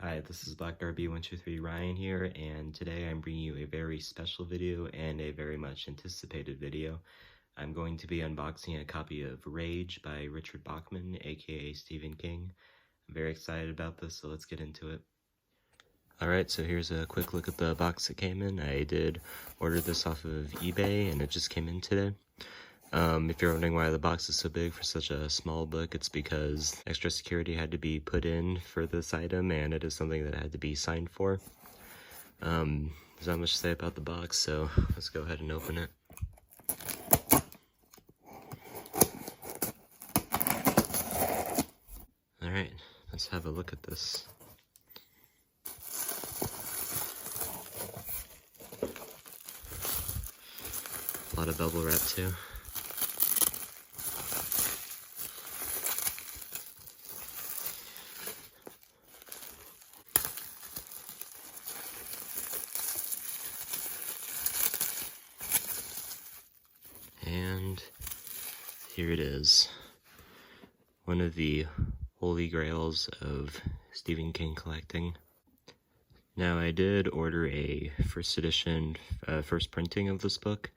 Hi, this is BlackRB123 Ryan here, and today I'm bringing you a very special video and a very much anticipated video. I'm going to be unboxing a copy of Rage by Richard Bachman, aka Stephen King. I'm very excited about this, so let's get into it. Alright, so here's a quick look at the box it came in. I did order this off of eBay, and it just came in today. If you're wondering why the box is so big for such a small book, it's because extra security had to be put in for this item, and it is something that had to be signed for. There's not much to say about the box, so let's go ahead and open it. Alright, let's have a look at this. A lot of bubble wrap too. And here it is, one of the holy grails of Stephen King collecting. Now, I did order a first edition, first printing of this book.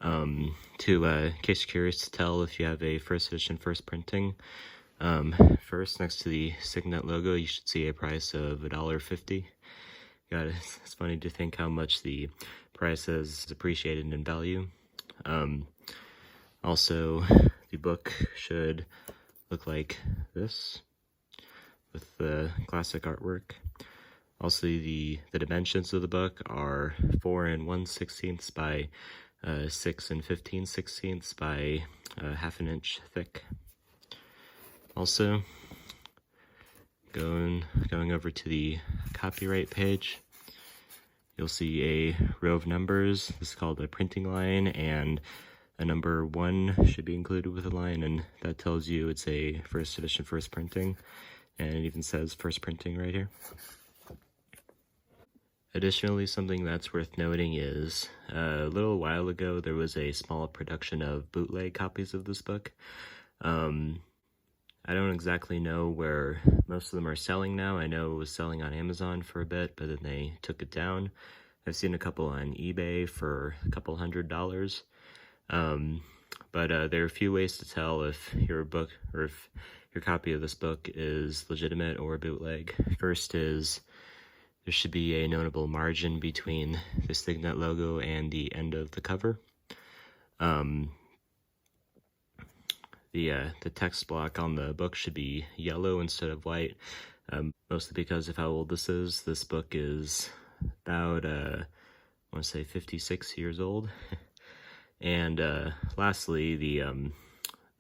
In case you're curious to tell if you have a first edition, first printing, first, next to the Signet logo, you should see a price of $1.50. God, it's funny to think how much the price has appreciated in value. Also, the book should look like this, with the classic artwork. Also, the dimensions of the book are 4 1/16 by 6 15/16 by half an inch thick. Also, going over to the copyright page, you'll see a row of numbers. This is called a printing line, and a number 1 should be included with a line, and that tells you it's a first edition, first printing, and it even says first printing right here. Additionally, something that's worth noting is, a little while ago there was a small production of bootleg copies of this book. I don't exactly know where most of them are selling now. I know it was selling on Amazon for a bit, but then they took it down. I've seen a couple on eBay for a couple $100. But there are a few ways to tell if your book, or if your copy of this book is legitimate or bootleg. First is, there should be a notable margin between the Signet logo and the end of the cover. The text block on the book should be yellow instead of white, mostly because of how old this is. This book is about, I want to say 56 years old. And lastly, the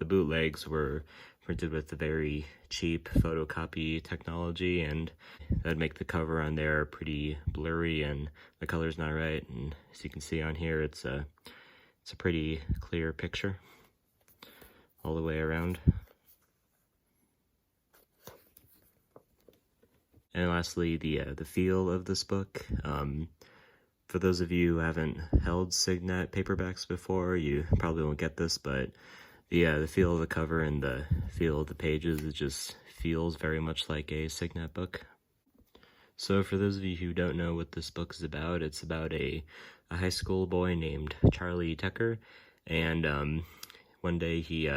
bootlegs were printed with the very cheap photocopy technology, and that'd make the cover on there pretty blurry and the color's not right. And as you can see on here, it's a pretty clear picture all the way around. And lastly, the feel of this book. For those of you who haven't held Signet paperbacks before, you probably won't get this, but the feel of the cover and the feel of the pages, it just feels very much like a Signet book. So for those of you who don't know what this book is about, it's about a high school boy named Charlie Tucker, and one day he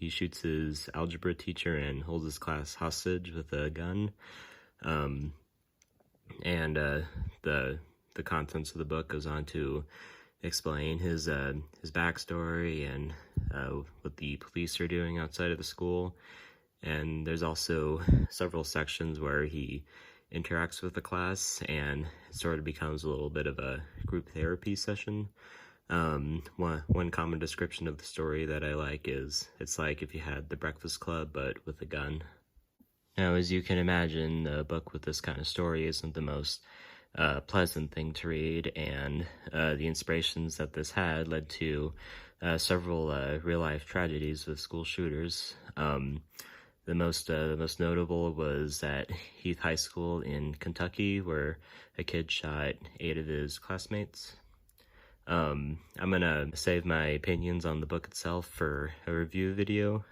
shoots his algebra teacher and holds his class hostage with a gun. The contents of the book goes on to explain his backstory and what the police are doing outside of the school. And there's also several sections where he interacts with the class, and it sort of becomes a little bit of a group therapy session. One common description of the story that I like is, it's like if you had The Breakfast Club but with a gun. Now, as you can imagine, a book with this kind of story isn't the most pleasant thing to read, and the inspirations that this had led to several real-life tragedies with school shooters. The most notable was at Heath High School in Kentucky, where a kid shot 8 of his classmates. I'm gonna save my opinions on the book itself for a review video,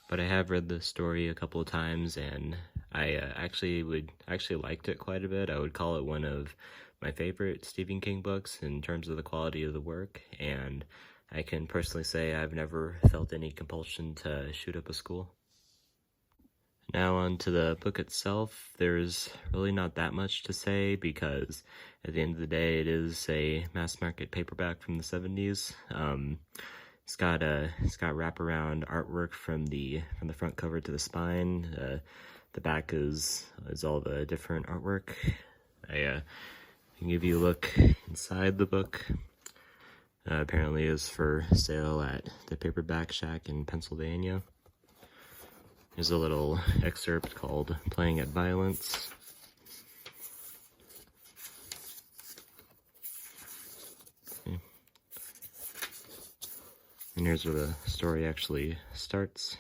but I have read the story a couple of times, and I actually liked it quite a bit. I would call it one of my favorite Stephen King books in terms of the quality of the work, and I can personally say I've never felt any compulsion to shoot up a school. Now on to the book itself. There's really not that much to say because at the end of the day it is a mass market paperback from the 70s. It's got wraparound artwork from the front cover to the spine. The back is all the different artwork. I can give you a look inside the book. Apparently is for sale at the Paperback Shack in Pennsylvania. There's a little excerpt called Playing at Violence. Okay. And here's where the story actually starts.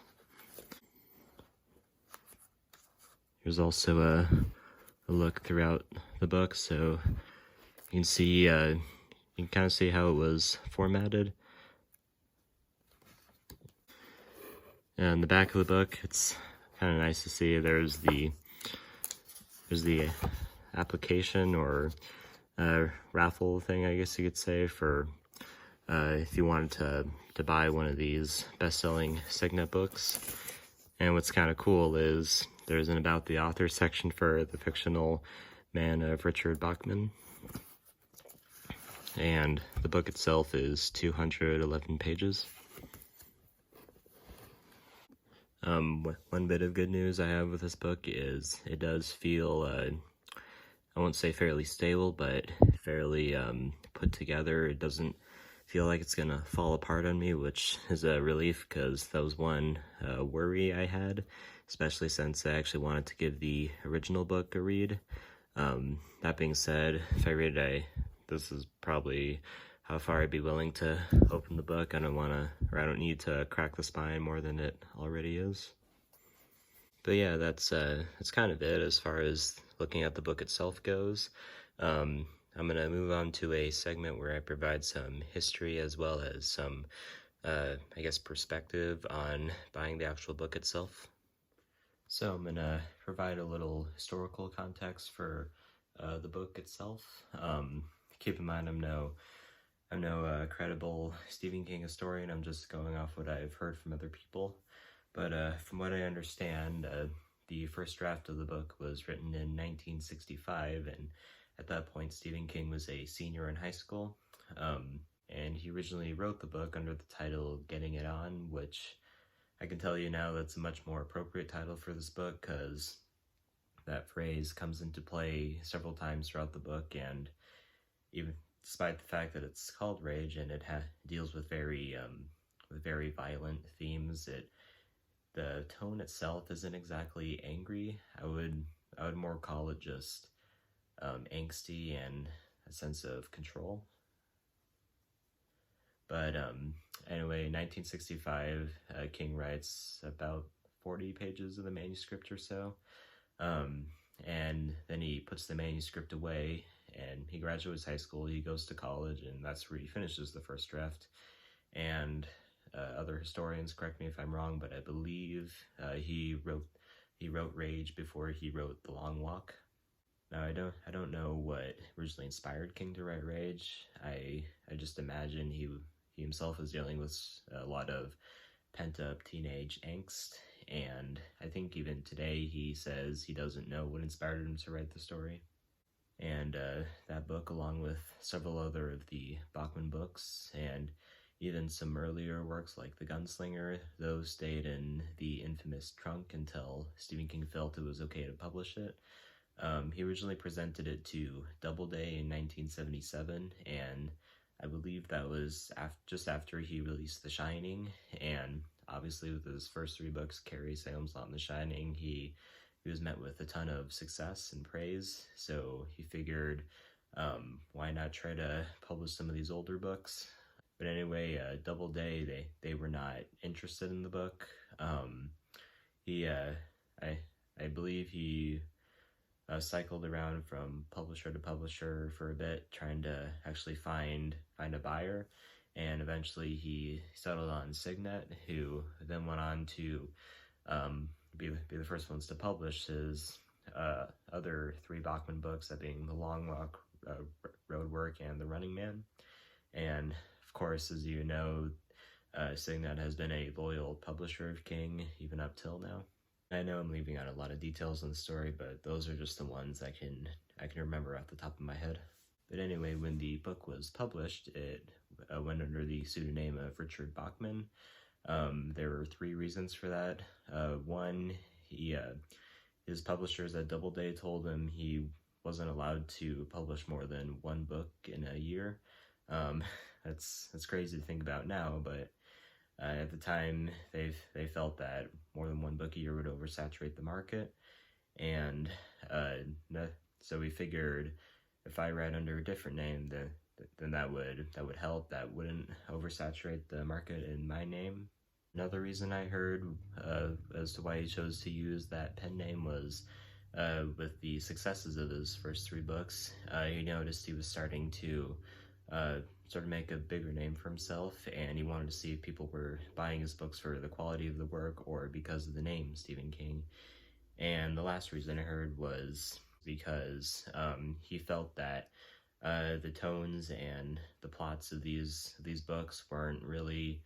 There's also a look throughout the book, so you can see, you can kind of see how it was formatted. And the back of the book, it's kind of nice to see. There's the application or raffle thing, I guess you could say, for if you wanted to buy one of these best-selling Signet books. And what's kind of cool is there's an About the Author section for the fictional man of Richard Bachman. And the book itself is 211 pages. One bit of good news I have with this book is it does feel, I won't say fairly stable, but fairly put together. It doesn't feel like it's gonna fall apart on me, which is a relief because that was one worry I had, especially since I actually wanted to give the original book a read. That being said, if I read it, this is probably how far I'd be willing to open the book. I don't need to crack the spine more than it already is. But yeah, that's kind of it as far as looking at the book itself goes. I'm gonna move on to a segment where I provide some history as well as some, I guess, perspective on buying the actual book itself. So I'm gonna provide a little historical context for the book itself. Keep in mind, I'm no credible Stephen King historian. I'm just going off what I've heard from other people. But from what I understand, the first draft of the book was written in 1965, and at that point Stephen King was a senior in high school. And he originally wrote the book under the title Getting It On, which I can tell you now that's a much more appropriate title for this book because that phrase comes into play several times throughout the book, and even despite the fact that it's called Rage and it deals with very violent themes, the tone itself isn't exactly angry. I would more call it just angsty and a sense of control. But anyway, 1965, King writes about 40 pages of the manuscript or so, and then he puts the manuscript away, and he graduates high school, he goes to college, and that's where he finishes the first draft. And other historians correct me if I'm wrong, but I believe he wrote Rage before he wrote The Long Walk. Now I don't know what originally inspired King to write Rage. I just imagine he himself is dealing with a lot of pent-up teenage angst, and I think even today he says he doesn't know what inspired him to write the story. And that book, along with several other of the Bachman books, and even some earlier works like The Gunslinger, those stayed in the infamous trunk until Stephen King felt it was okay to publish it. He originally presented it to Doubleday in 1977, and I believe that was just after he released The Shining, and obviously with his first three books, Carrie, Salem's Lot, and The Shining, he was met with a ton of success and praise, so he figured, why not try to publish some of these older books? But anyway, Doubleday, they were not interested in the book. I believe he cycled around from publisher to publisher for a bit, trying to actually find a buyer, and eventually he settled on Signet, who then went on to be the first ones to publish his other three Bachman books, that being The Long Walk, Road Work, and The Running Man. And of course, as you know, Signet has been a loyal publisher of King even up till now. I know I'm leaving out a lot of details in the story, but those are just the ones I can remember off the top of my head. But anyway, when the book was published, it went under the pseudonym of Richard Bachman. There were three reasons for that. One, his publishers at Doubleday told him he wasn't allowed to publish more than one book in a year. That's crazy to think about now, but at the time they felt that more than one book a year would oversaturate the market, and so we figured if I write under a different name, then that would help. That wouldn't oversaturate the market in my name. Another reason I heard as to why he chose to use that pen name was with the successes of his first three books. He noticed he was starting to sort of make a bigger name for himself, and he wanted to see if people were buying his books for the quality of the work or because of the name Stephen King. And the last reason I heard was because he felt that the tones and the plots of these books weren't really,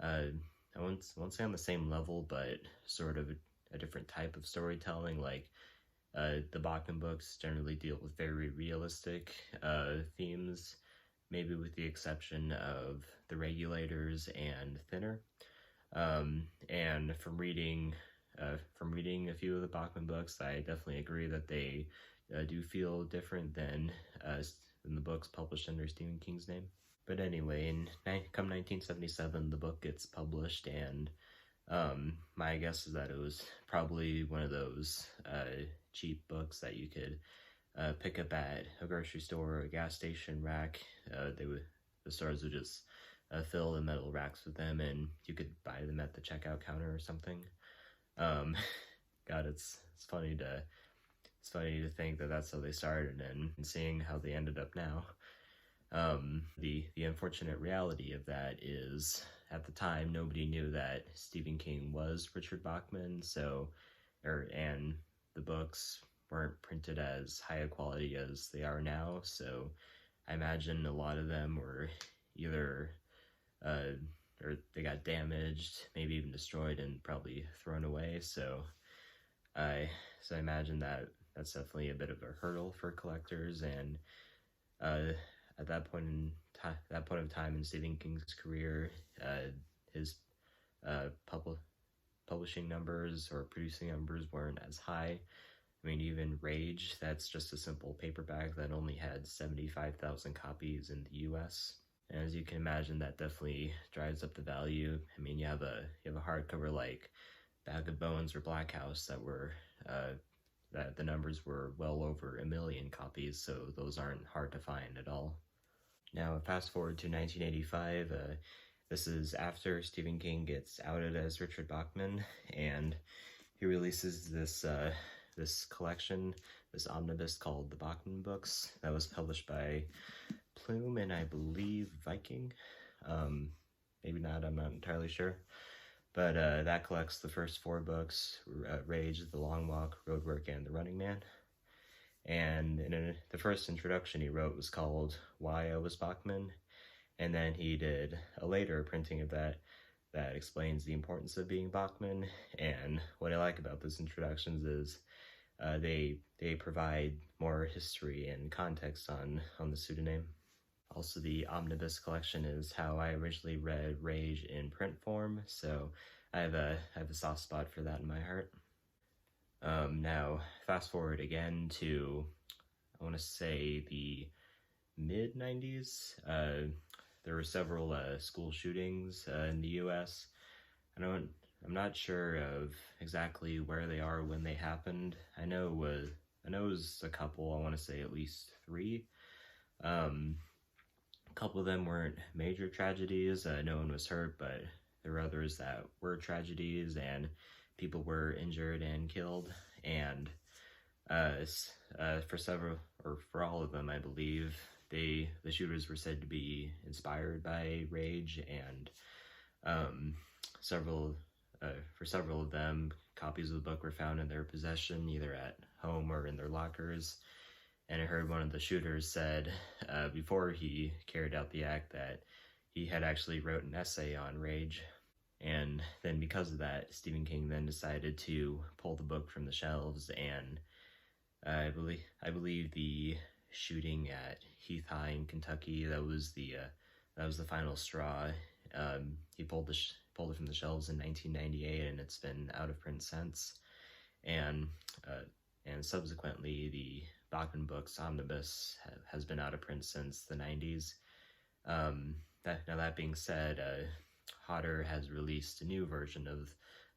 I won't say on the same level, but sort of a different type of storytelling. Like the Bachman books generally deal with very realistic themes, maybe with the exception of The Regulators and Thinner. And from reading a few of the Bachman books, I definitely agree that they do feel different than the books published under Stephen King's name. But anyway, come 1977, the book gets published, and my guess is that it was probably one of those cheap books that you could pick up at a grocery store or a gas station rack. The stores would just fill the metal racks with them, and you could buy them at the checkout counter or something. God, it's funny to think that that's how they started, and seeing how they ended up now. The unfortunate reality of that is, at the time, nobody knew that Stephen King was Richard Bachman, and the books weren't printed as high a quality as they are now, so I imagine a lot of them were either or they got damaged, maybe even destroyed, and probably thrown away. So I imagine that that's definitely a bit of a hurdle for collectors. And at that point of time in Stephen King's career, his publishing numbers or producing numbers weren't as high. I mean, even Rage, that's just a simple paperback that only had 75,000 copies in the U.S. And as you can imagine, that definitely drives up the value. I mean, you have a hardcover like Bag of Bones or Black House that were that the numbers were well over 1 million copies, so those aren't hard to find at all. Now, fast forward to 1985. This is after Stephen King gets outed as Richard Bachman, and he releases this collection, this omnibus called the Bachman Books, that was published by Plume and I believe Viking. Maybe not, I'm not entirely sure. But that collects the first four books, Rage, The Long Walk, Road Work, and The Running Man. And the first introduction he wrote was called Why I Was Bachman, and then he did a later printing of that explains the importance of being Bachman. And what I like about those introductions is they provide more history and context on the pseudonym. Also, the omnibus collection is how I originally read Rage in print form, so I have a soft spot for that in my heart. Now, fast forward again to, I want to say, the mid-90s. There were several school shootings in the U.S. I'm not sure of exactly where they are when they happened. I know it was a couple. I want to say at least 3. A couple of them weren't major tragedies. No one was hurt, but there were others that were tragedies, and people were injured and killed. And for all of them, I believe the shooters were said to be inspired by Rage, and several For several of them, copies of the book were found in their possession, either at home or in their lockers. And I heard one of the shooters said before he carried out the act that he had actually wrote an essay on rage. And then because of that, Stephen King then decided to pull the book from the shelves. And I believe the shooting at Heath High in Kentucky, that was the final straw. He pulled it from the shelves in 1998, and it's been out of print since. And subsequently, the Bachman Books omnibus has been out of print since the 90s. That being said, Hodder has released a new version of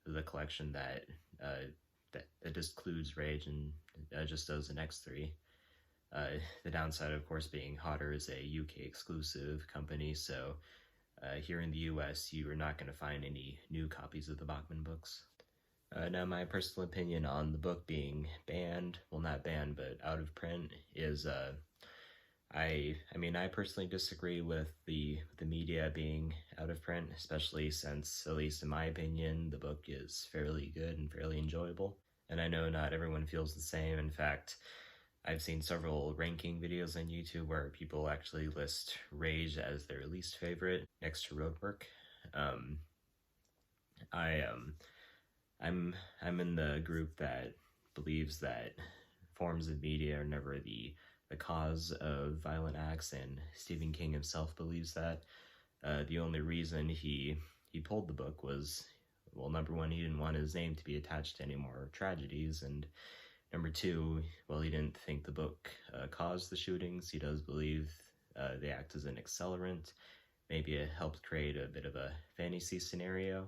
the collection that just includes Rage and just does the next three. The downside, of course, being Hodder is a UK exclusive company, so here in the US, you are not going to find any new copies of the Bachman Books. Now, my personal opinion on the book being banned, well, not banned, but out of print, is I personally disagree with the media being out of print, especially since, at least in my opinion, the book is fairly good and fairly enjoyable. And I know not everyone feels the same. In fact, I've seen several ranking videos on YouTube where people actually list Rage as their least favorite next to Roadwork. I'm in the group that believes that forms of media are never the cause of violent acts, and Stephen King himself believes that. The only reason he pulled the book was, well, number one, he didn't want his name to be attached to any more tragedies, and number two, well, he didn't think the book caused the shootings. He does believe they act as an accelerant. Maybe it helped create a bit of a fantasy scenario.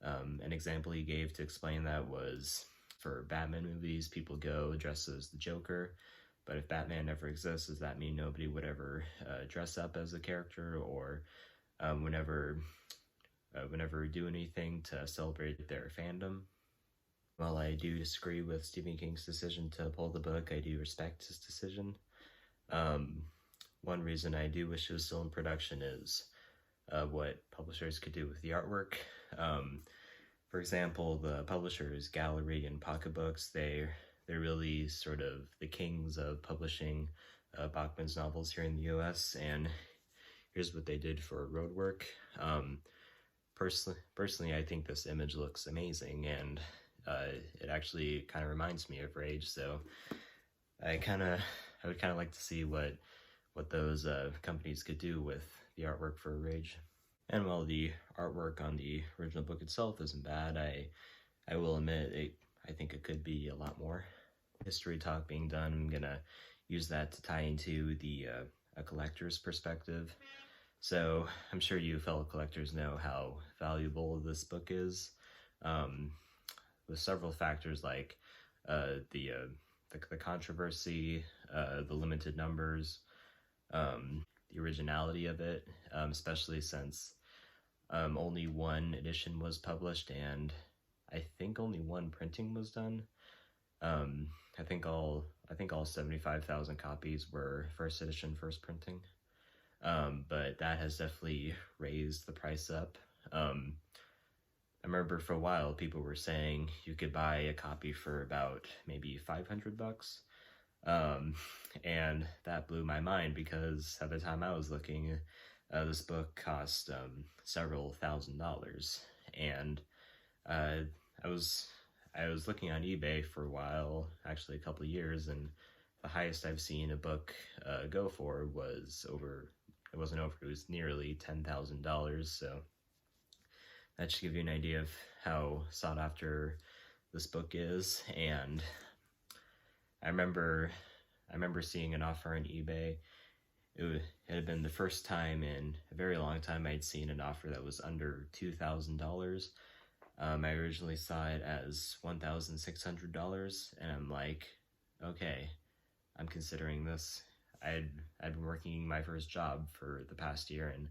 An example he gave to explain that was for Batman movies, people go dressed as the Joker, but if Batman never exists, does that mean nobody would ever dress up as a character or whenever do anything to celebrate their fandom? While I do disagree with Stephen King's decision to pull the book, I do respect his decision. One reason I do wish it was still in production is what publishers could do with the artwork. For example, the publishers Gallery and Pocketbooks, they're really sort of the kings of publishing Bachman's novels here in the US, and here's what they did for Roadwork. Personally, I think this image looks amazing, and it actually kind of reminds me of Rage, so I would kind of like to see what those companies could do with the artwork for Rage. And while the artwork on the original book itself isn't bad, I will admit I think it could be a lot more. History talk being done, I'm gonna use that to tie into the a collector's perspective. So I'm sure you fellow collectors know how valuable this book is, with several factors like the controversy, the limited numbers, the originality of it, especially since only one edition was published, and I think only one printing was done. I think all 75,000 copies were first edition, first printing. But that has definitely raised the price up. I remember for a while people were saying you could buy a copy for about maybe $500. And that blew my mind because at the time I was looking, this book cost several $1,000s, and I was looking on eBay for a while, actually a couple of years, and the highest I've seen a book go for was it was nearly $10,000. So that should give you an idea of how sought after this book is. And I remember seeing an offer on eBay. It had been the first time in a very long time I'd seen an offer that was under $2,000. I originally saw it as $1,600, and I'm like, okay, I'm considering this. I'd been working my first job for the past year, and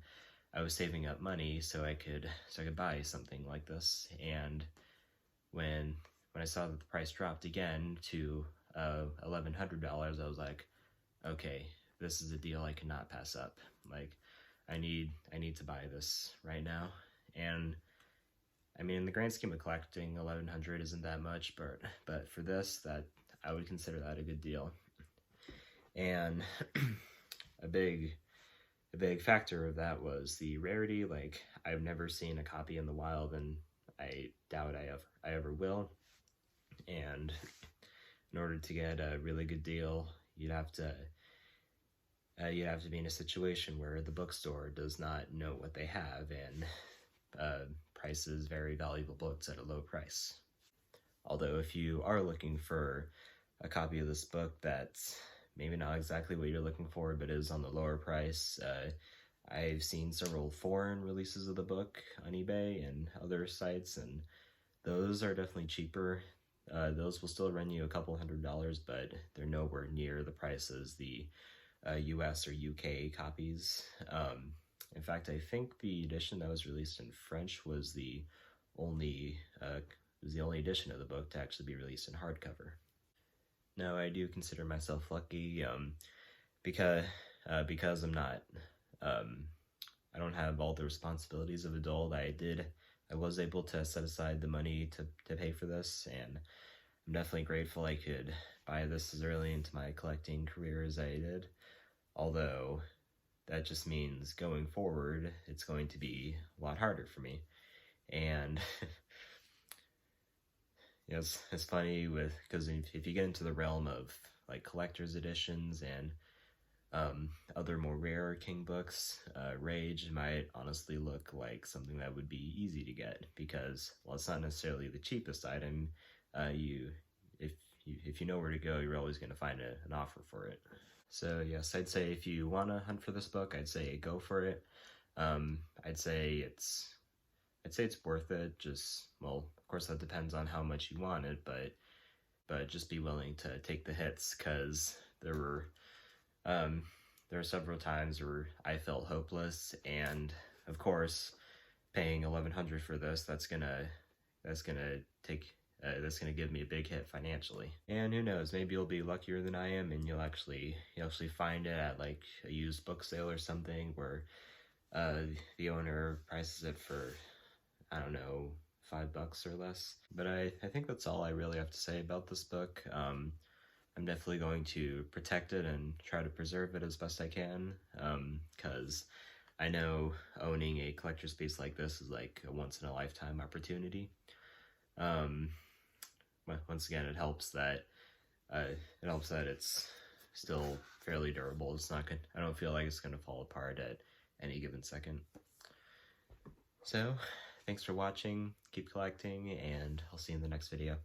I was saving up money so I could buy something like this. And when I saw that the price dropped again to $1,100, I was like, okay, this is a deal I cannot pass up. Like, I need to buy this right now. And I mean, in the grand scheme of collecting, 1100 isn't that much, but for this, that I would consider that a good deal. And a big factor of that was the rarity. Like, I've never seen a copy in the wild, and I doubt I ever will. And in order to get a really good deal, you'd have to be in a situation where the bookstore does not know what they have and prices very valuable books at a low price. Although if you are looking for a copy of this book that's maybe not exactly what you're looking for, but is on the lower price, I've seen several foreign releases of the book on eBay and other sites, and those are definitely cheaper. Those will still run you a couple $100s, but they're nowhere near the price as the US or UK copies. In fact, I think the edition that was released in French was the only edition of the book to actually be released in hardcover. Now, I do consider myself lucky because I'm not. I don't have all the responsibilities of an adult. I was able to set aside the money to pay for this, and I'm definitely grateful I could buy this as early into my collecting career as I did. Although that just means going forward, it's going to be a lot harder for me. And you know, it's funny because if you get into the realm of like collector's editions and other more rare King books, Rage might honestly look like something that would be easy to get because, well, it's not necessarily the cheapest item. If you know where to go, you're always going to find an offer for it. So yes, I'd say if you want to hunt for this book, I'd say go for it. I'd say it's worth it. Just, well, of course that depends on how much you want it, but just be willing to take the hits, because there were several times where I felt hopeless, and of course, paying $1,100 for this, that's gonna give me a big hit financially. And who knows, maybe you'll be luckier than I am, and you'll actually find it at like a used book sale or something where the owner prices it for, I don't know, $5 or less. But I think that's all I really have to say about this book. I'm definitely going to protect it and try to preserve it as best I can, because I know owning a collector's piece like this is like a once-in-a-lifetime opportunity. Once again, it helps that it's still fairly durable. It's not good. I don't feel like it's going to fall apart at any given second. So, thanks for watching, keep collecting, and I'll see you in the next video.